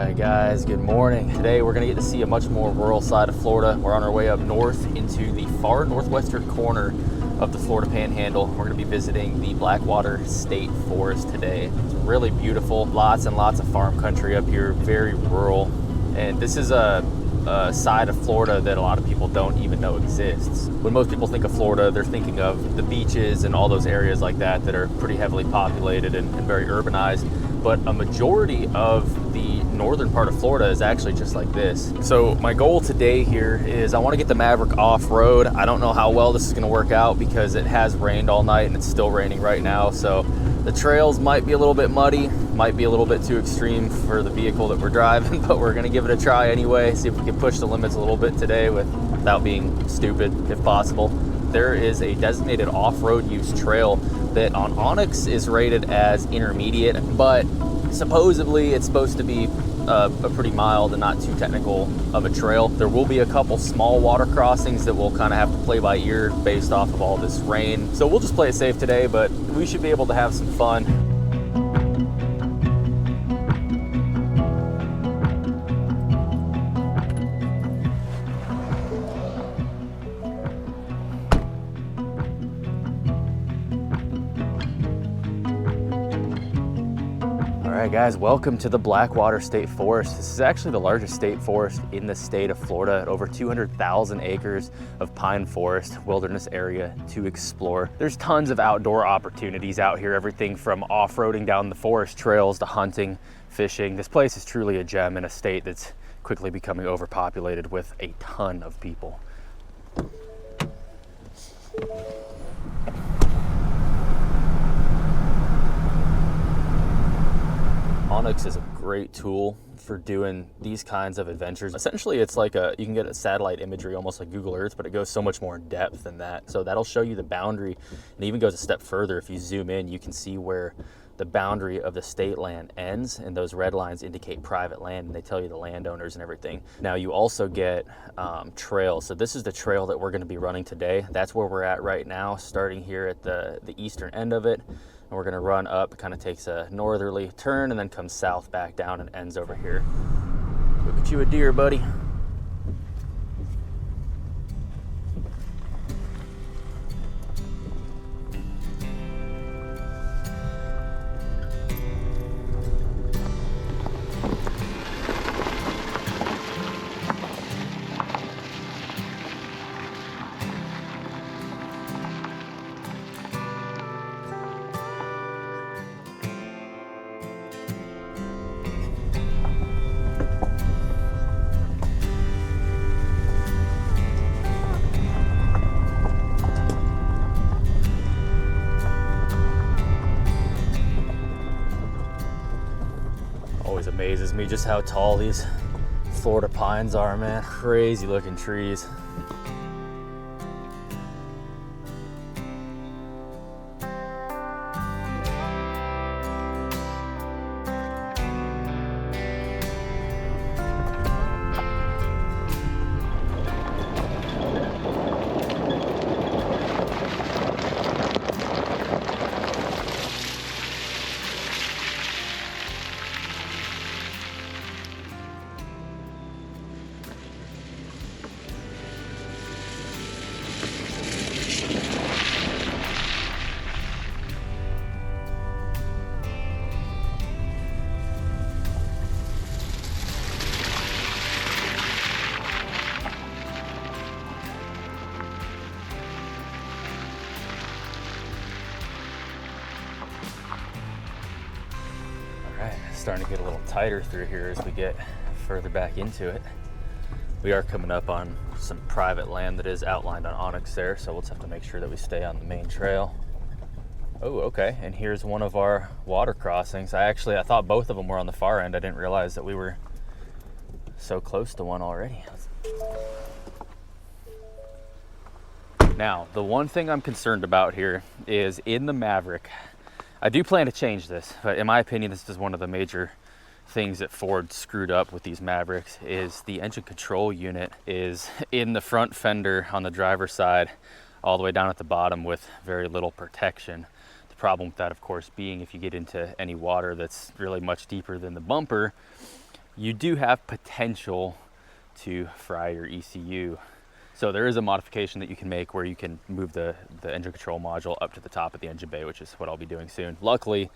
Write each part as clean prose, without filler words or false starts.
right, guys, good morning. Today we're gonna get to see a much more rural side of Florida. We're on our way up north into the far northwestern corner of the Florida Panhandle. We're gonna be visiting the Blackwater State Forest today. It's really beautiful, lots and lots of farm country up here, very rural. And this is a side of Florida that a lot of people don't even know exists. When most people think of Florida, they're thinking of the beaches and all those areas like that that are pretty heavily populated and very urbanized. But a majority of the northern part of Florida is actually just like this. So my goal today here is I want to get the Maverick off-road. I don't know how well this is going to work out because it has rained all night and it's still raining right now. So the trails might be a little bit muddy, might be a little bit too extreme for the vehicle that we're driving, but we're going to give it a try anyway, see if we can push the limits a little bit today without being stupid if possible. There is a designated off-road use trail that on Onyx is rated as intermediate, but supposedly it's supposed to be a pretty mild and not too technical of a trail. There will be a couple small water crossings that we'll kind of have to play by ear based off of all this rain. So we'll just play it safe today, but we should be able to have some fun. All right, guys, welcome to the Blackwater State Forest. This is actually the largest state forest in the state of Florida, at over 200,000 acres of pine forest wilderness area to explore. There's tons of outdoor opportunities out here, everything from off-roading down the forest trails to hunting, fishing. This place is truly a gem in a state that's quickly becoming overpopulated with a ton of people. Onyx is a great tool for doing these kinds of adventures. Essentially, it's like you can get a satellite imagery almost like Google Earth, but it goes so much more in depth than that. So that'll show you the boundary, and it even goes a step further. If you zoom in, you can see where the boundary of the state land ends, and those red lines indicate private land, and they tell you the landowners and everything. Now you also get trails. So this is the trail that we're going to be running today. That's where we're at right now, starting here at the eastern end of it. And we're gonna run up, it kind of takes a northerly turn and then comes south back down and ends over here. Look at you, a deer, buddy. Amazes me just how tall these Florida pines are, man. Crazy looking trees. Starting to get a little tighter through here as we get further back into it. We are coming up on some private land that is outlined on Onyx there, so we'll just have to make sure that we stay on the main trail. Oh, okay, and here's one of our water crossings. I thought both of them were on the far end. I didn't realize that we were so close to one already. Now, the one thing I'm concerned about here is in the Maverick, I do plan to change this, but in my opinion, this is one of the major things that Ford screwed up with these Mavericks is the engine control unit is in the front fender on the driver's side all the way down at the bottom with very little protection. The problem with that, of course, being if you get into any water that's really much deeper than the bumper, you do have potential to fry your ECU. So there is a modification that you can make where you can move the engine control module up to the top of the engine bay, which is what I'll be doing soon. Luckily,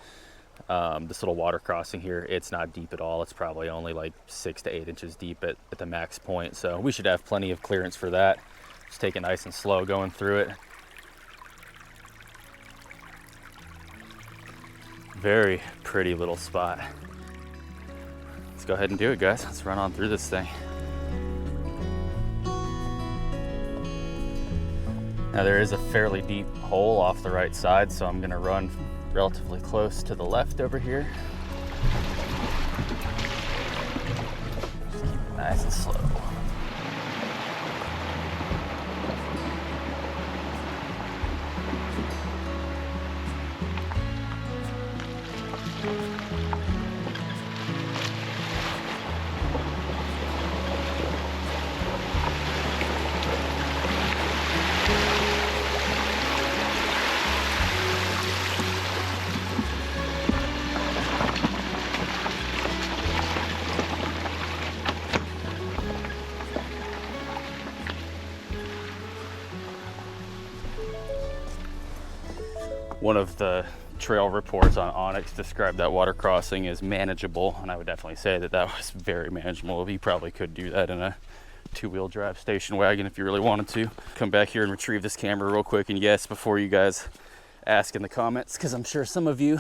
this little water crossing here, it's not deep at all. It's probably only like 6 to 8 inches deep at the max point. So we should have plenty of clearance for that. Just take it nice and slow going through it. Very pretty little spot. Let's go ahead and do it, guys. Let's run on through this thing. Now there is a fairly deep hole off the right side, so I'm gonna run relatively close to the left over here. Just keep it nice and slow. One of the trail reports on Onyx described that water crossing as manageable, and I would definitely say that that was very manageable. You probably could do that in a two-wheel drive station wagon if you really wanted to. Come back here and retrieve this camera real quick, and yes, before you guys ask in the comments, because I'm sure some of you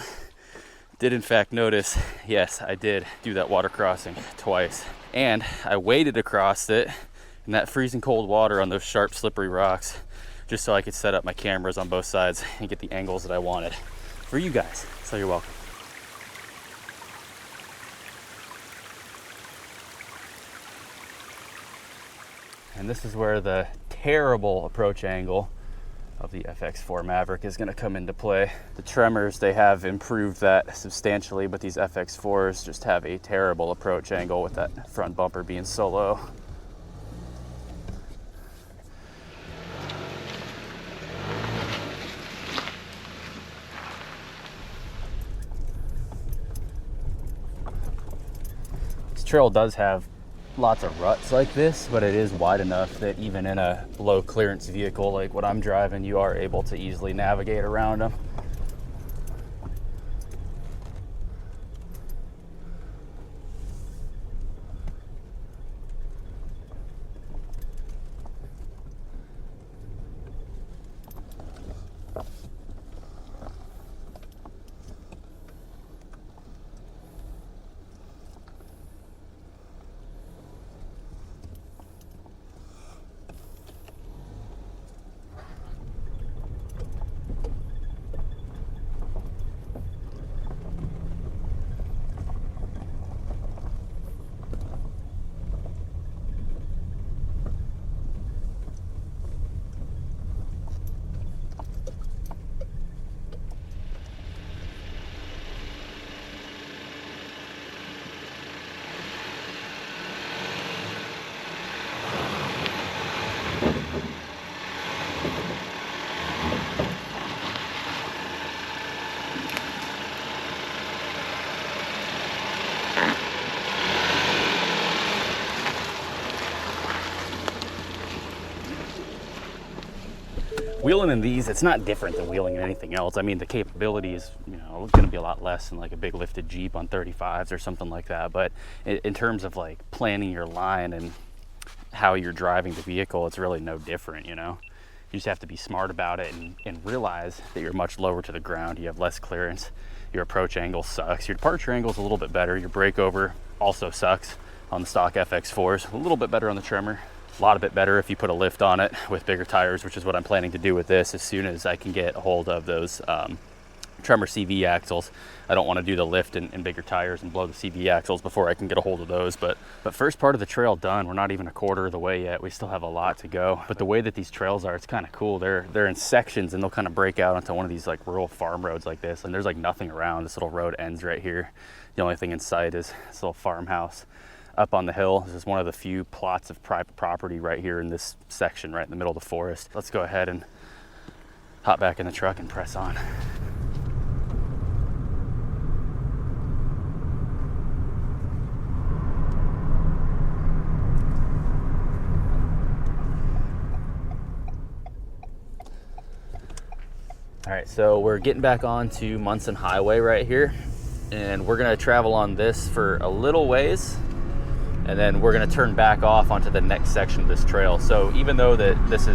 did in fact notice, yes, I did do that water crossing twice, and I waded across it in that freezing cold water on those sharp slippery rocks, just so I could set up my cameras on both sides and get the angles that I wanted for you guys. So you're welcome. And this is where the terrible approach angle of the FX4 Maverick is going to come into play. The Tremors, they have improved that substantially, but these FX4s just have a terrible approach angle with that front bumper being so low. Trail does have lots of ruts like this, but it is wide enough that even in a low clearance vehicle like what I'm driving, you are able to easily navigate around them. Wheeling in these, it's not different than wheeling in anything else. I mean, the capability is, going to be a lot less than like a big lifted Jeep on 35s or something like that. But in terms of like planning your line and how you're driving the vehicle, it's really no different, You just have to be smart about it and realize that you're much lower to the ground. You have less clearance. Your approach angle sucks. Your departure angle is a little bit better. Your breakover also sucks on the stock FX4s. A little bit better on the Tremor. A lot of it better if you put a lift on it with bigger tires, which is what I'm planning to do with this as soon as I can get a hold of those Tremor CV axles. I don't want to do the lift in bigger tires and blow the CV axles before I can get a hold of those. But first part of the trail done. We're not even a quarter of the way yet. We still have a lot to go. But the way that these trails are, it's kind of cool. They're in sections, and they'll kind of break out onto one of these like rural farm roads like this. And there's like nothing around. This little road ends right here. The only thing in sight is this little farmhouse up on the hill. This is one of the few plots of private property right here in this section, right in the middle of the forest. Let's go ahead and hop back in the truck and press on. right, so we're getting back onto Munson Highway right here, and we're gonna travel on this for a little ways, and then we're gonna turn back off onto the next section of this trail. So even though that this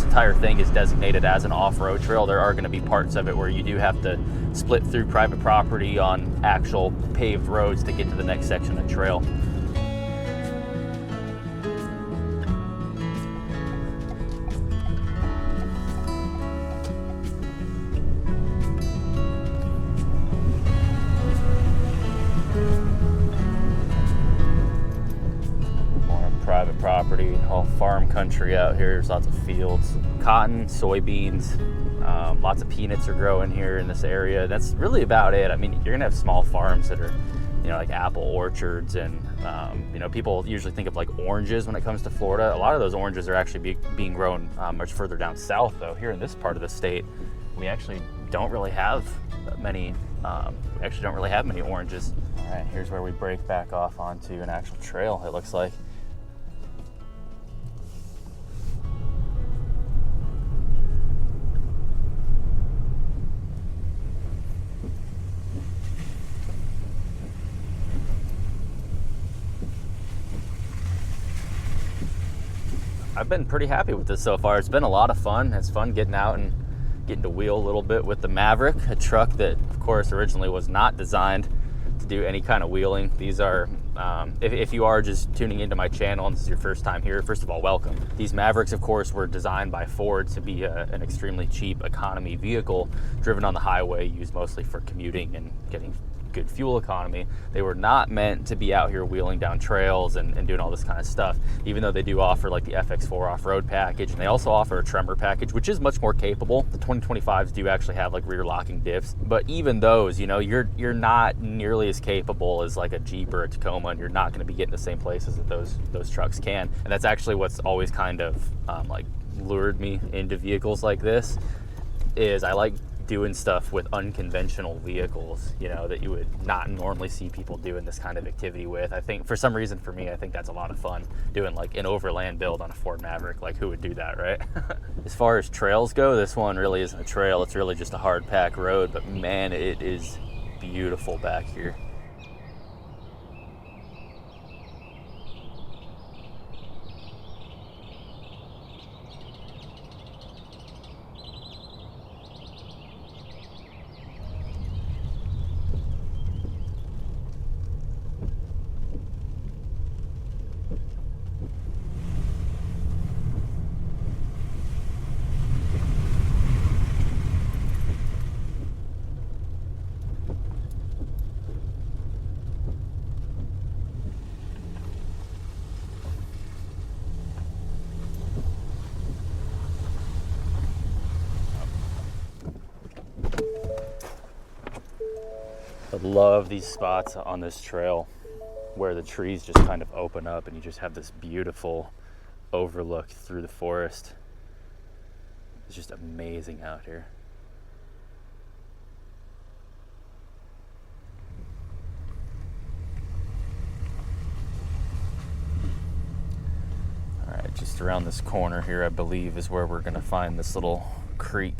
entire thing is designated as an off-road trail, there are gonna be parts of it where you do have to split through private property on actual paved roads to get to the next section of trail. Private property, all farm country out here. There's lots of fields, cotton, soybeans, lots of peanuts are growing here in this area. That's really about it. I mean, you're gonna have small farms that are, like apple orchards, and people usually think of like oranges when it comes to Florida. A lot of those oranges are actually being grown much further down south, though. Here in this part of the state, we actually don't really have many. Many oranges. All right, here's where we break back off onto an actual trail. It looks like. I've been pretty happy with this so far. It's been a lot of fun. It's fun getting out and getting to wheel a little bit with the Maverick, a truck that, of course, originally was not designed to do any kind of wheeling. These are, if you are just tuning into my channel and this is your first time here, first of all, welcome. These Mavericks, of course, were designed by Ford to be an extremely cheap economy vehicle driven on the highway, used mostly for commuting and getting good fuel economy. They were not meant to be out here wheeling down trails and doing all this kind of stuff, even though they do offer like the FX4 off-road package, and they also offer a Tremor package, which is much more capable. The 2025s do actually have like rear locking diffs, but even those, you're not nearly as capable as like a Jeep or a Tacoma, and you're not going to be getting the same places that those trucks can. And that's actually what's always kind of like lured me into vehicles like this, is I like doing stuff with unconventional vehicles, that you would not normally see people doing this kind of activity with. I think for some reason, for me, I think that's a lot of fun, doing like an overland build on a Ford Maverick. Like, who would do that, right? As far as trails go, this one really isn't a trail. It's really just a hard pack road, but man, it is beautiful back here. I love these spots on this trail where the trees just kind of open up and you just have this beautiful overlook through the forest. It's just amazing out here. All right, just around this corner here, I believe, is where we're gonna find this little creek.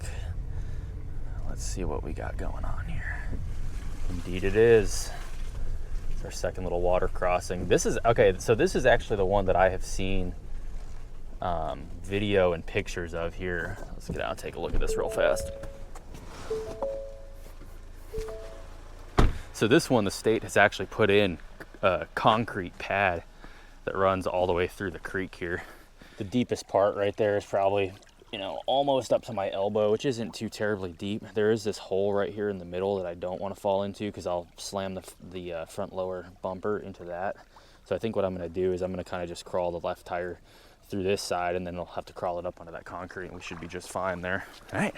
Let's see what we got going on here. Indeed it is. It's our second little water crossing. This is, okay, so this is actually the one that I have seen video and pictures of here. Let's get out and take a look at this real fast. So this one, the state has actually put in a concrete pad that runs all the way through the creek here. The deepest part right there is probably, almost up to my elbow, which isn't too terribly deep. There is this hole right here in the middle that I don't want to fall into because I'll slam the front lower bumper into that. So I think what I'm going to do is I'm going to kind of just crawl the left tire through this side, and then I'll have to crawl it up onto that concrete, and we should be just fine there. All right,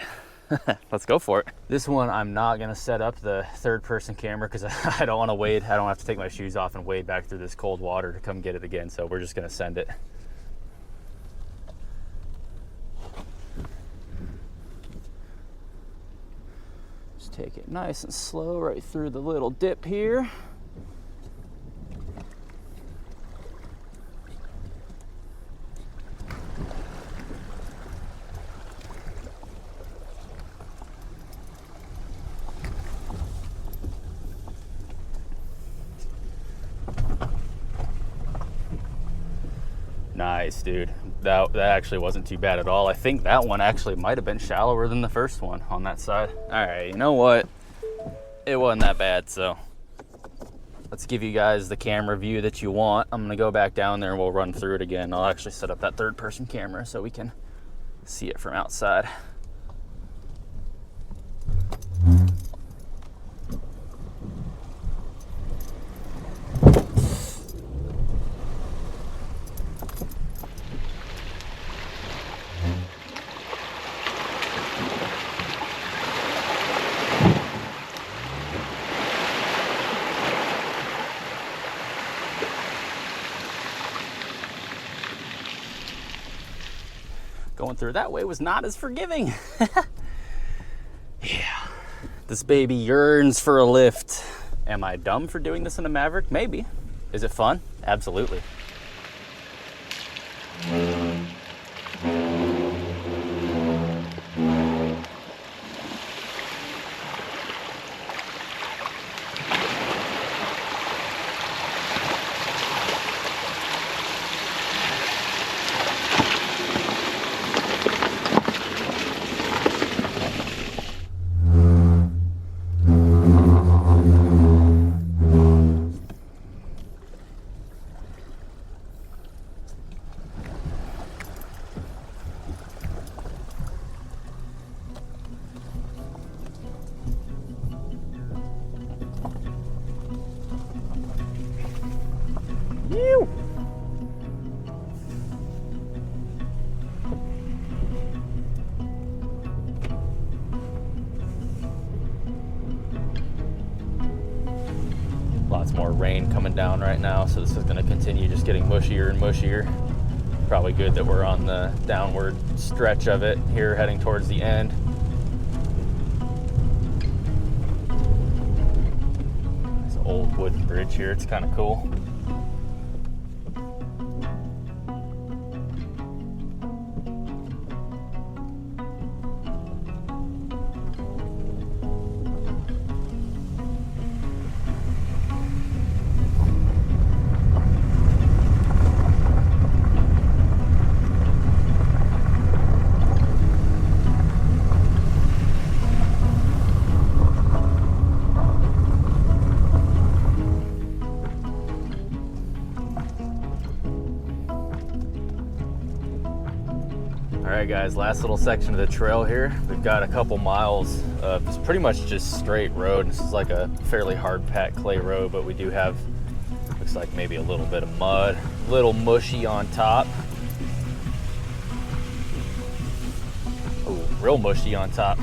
let's go for it. This one, I'm not going to set up the third-person camera because I don't want to wade. I don't have to take my shoes off and wade back through this cold water to come get it again, so we're just going to send it. Take it nice and slow right through the little dip here. Nice, dude. That actually wasn't too bad at all. I think that one actually might have been shallower than the first one on that side. All right, you know what? It wasn't that bad, so let's give you guys the camera view that you want. I'm gonna go back down there and we'll run through it again. I'll actually set up that third-person camera so we can see it from outside. Going through that way was not as forgiving. Yeah, this baby yearns for a lift. Am I dumb for doing this in a Maverick? Maybe. Is it fun? Absolutely. Ew. Lots more rain coming down right now, so this is going to continue just getting mushier and mushier. Probably good that we're on the downward stretch of it here, heading towards the end. This old wooden bridge here, it's kind of cool. Alright guys, last little section of the trail here. We've got a couple miles of it's pretty much just straight road. This is like a fairly hard packed clay road, but we do have, looks like maybe a little bit of mud, a little mushy on top. Oh, real mushy on top.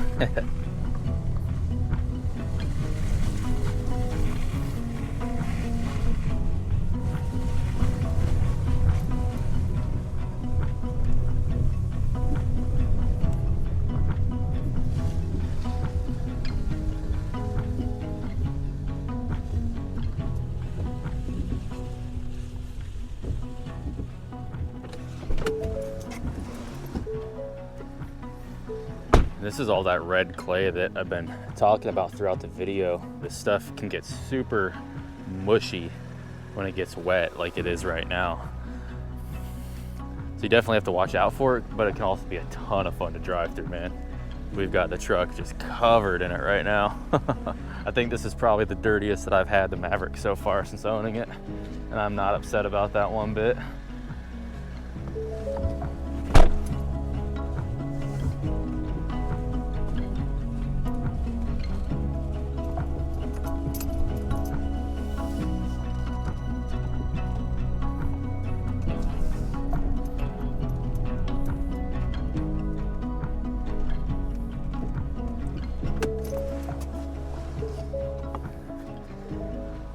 This is all that red clay that I've been talking about throughout the video. This stuff can get super mushy when it gets wet like it is right now. So you definitely have to watch out for it, but it can also be a ton of fun to drive through, man. We've got the truck just covered in it right now. I think this is probably the dirtiest that I've had the Maverick so far since owning it, and I'm not upset about that one bit.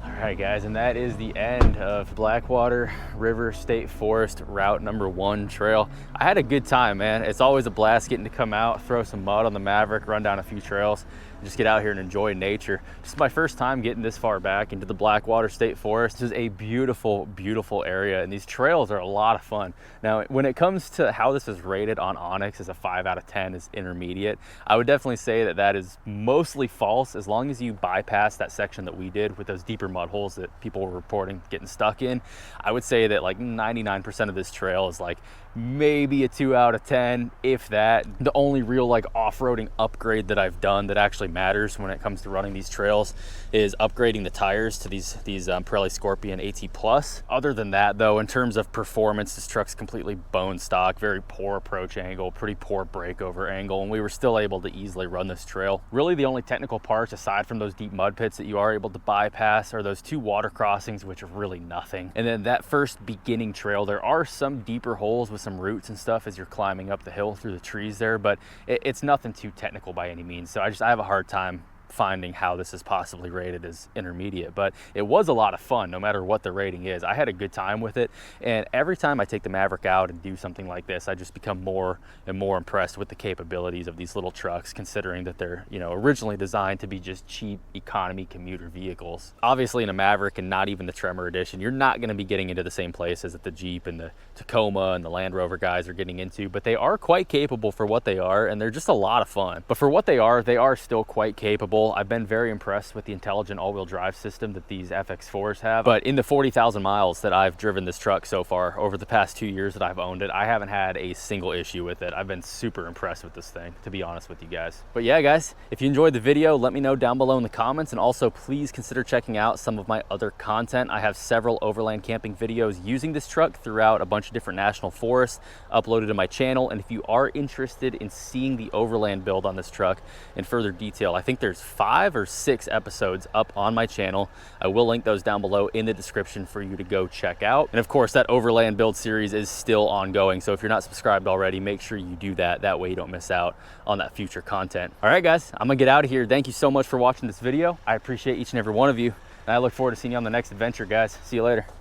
All right guys, and that is the end of Blackwater River State Forest Route number 1 trail. I had a good time, man. It's always a blast getting to come out, throw some mud on the Maverick, run down a few trails. just get out here and enjoy nature. This is my first time getting this far back into the Blackwater State Forest. This is a beautiful, beautiful area, and these trails are a lot of fun. Now, when it comes to how this is rated on Onyx as a 5 out of 10 is intermediate, I would definitely say that that is mostly false, as long as you bypass that section that we did with those deeper mud holes that people were reporting getting stuck in. I would say that like 99% of this trail is like maybe a 2 out of 10, if that. The only real like off-roading upgrade that I've done that actually matters when it comes to running these trails is upgrading the tires to these Pirelli Scorpion AT Plus. Other than that though, in terms of performance, this truck's completely bone stock, very poor approach angle, pretty poor breakover angle, and we were still able to easily run this trail. Really the only technical parts aside from those deep mud pits that you are able to bypass are those 2 water crossings, which are really nothing. And then that first beginning trail, there are some deeper holes with some roots and stuff as you're climbing up the hill through the trees there, but it's nothing too technical by any means. So I have a hard time finding how this is possibly rated as intermediate, but it was a lot of fun no matter what the rating is. I had a good time with it, and every time I take the Maverick out and do something like this, I just become more and more impressed with the capabilities of these little trucks, considering that they're, you know, originally designed to be just cheap economy commuter vehicles. Obviously in a Maverick, and not even the Tremor edition, you're not going to be getting into the same places that the Jeep and the Tacoma and the Land Rover guys are getting into, but they are quite capable for what they are, and they're just a lot of fun. But for what they are still quite capable. I've been very impressed with the intelligent all-wheel drive system that these FX4s have. But in the 40,000 miles that I've driven this truck so far, over the past 2 years that I've owned it, I haven't had a single issue with it. I've been super impressed with this thing, to be honest with you guys. But yeah, guys, if you enjoyed the video, let me know down below in the comments, and also please consider checking out some of my other content. I have several overland camping videos using this truck throughout a bunch of different national forests uploaded to my channel. And if you are interested in seeing the overland build on this truck in further detail, I think there's 5 or 6 episodes up on my channel. I will link those down below in the description for you to go check out. And of course, that overland build series is still ongoing, so if you're not subscribed already, make sure you do that. That way you don't miss out on that future content. All right, guys, I'm gonna get out of here. Thank you so much for watching this video. I appreciate each and every one of you, and I look forward to seeing you on the next adventure, guys. See you later.